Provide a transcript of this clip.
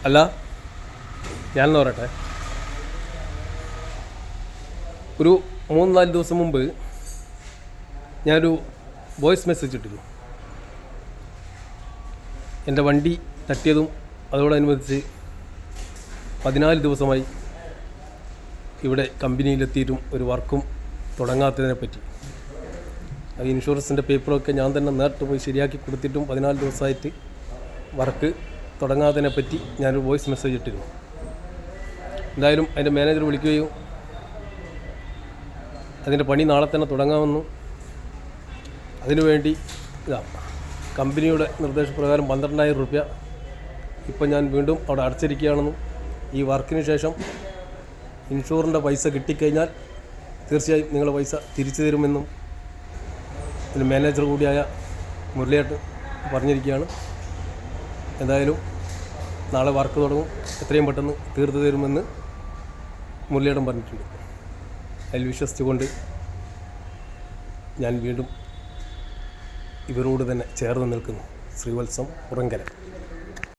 അല്ല, ഞാനെന്ന് പറയട്ടെ. ഒരു 3-4 ദിവസം മുമ്പ് ഞാനൊരു വോയിസ് മെസ്സേജ് ഇട്ടിരുന്നു. എൻ്റെ വണ്ടി തട്ടിയതും അതോടനുബന്ധിച്ച് 14 ദിവസമായി ഇവിടെ കമ്പനിയിലെത്തിയിട്ടും ഒരു വർക്കും തുടങ്ങാത്തതിനെ പറ്റി. അത് ഇൻഷുറൻസിൻ്റെ പേപ്പറൊക്കെ ഞാൻ തന്നെ നേരിട്ട് പോയി ശരിയാക്കി കൊടുത്തിട്ടും 14 ദിവസമായിട്ട് വർക്ക് തുടങ്ങാത്തതിനെ പറ്റി ഞാനൊരു വോയിസ് മെസ്സേജ് ഇട്ടിരുന്നു. എന്തായാലും അതിൻ്റെ മാനേജർ വിളിക്കുകയും അതിൻ്റെ പണി നാളെ തന്നെ തുടങ്ങാമെന്നും അതിനുവേണ്ടി കമ്പനിയുടെ നിർദ്ദേശപ്രകാരം 12,000 രൂപ ഇപ്പം ഞാൻ വീണ്ടും അവിടെ അടച്ചിരിക്കുകയാണെന്നും ഈ വർക്കിന് ശേഷം ഇൻഷുറിൻ്റെ പൈസ കിട്ടിക്കഴിഞ്ഞാൽ തീർച്ചയായും നിങ്ങളുടെ പൈസ തിരിച്ചു തരുമെന്നും ഇതിന് മാനേജർ കൂടിയായ മുരളിയേട്ടൻ പറഞ്ഞിരിക്കുകയാണ്. എന്തായാലും നാളെ വർക്ക് തുടങ്ങും, എത്രയും പെട്ടെന്ന് തീർത്തു തരുമെന്ന് മുരളിയേട്ടൻ പറഞ്ഞിട്ടുണ്ട്. അതിൽ വിശ്വസിച്ചുകൊണ്ട് ഞാൻ വീണ്ടും ഇവരോട് തന്നെ ചേർന്ന് നിൽക്കുന്നു. ശ്രീവത്സം ഉറങ്കര.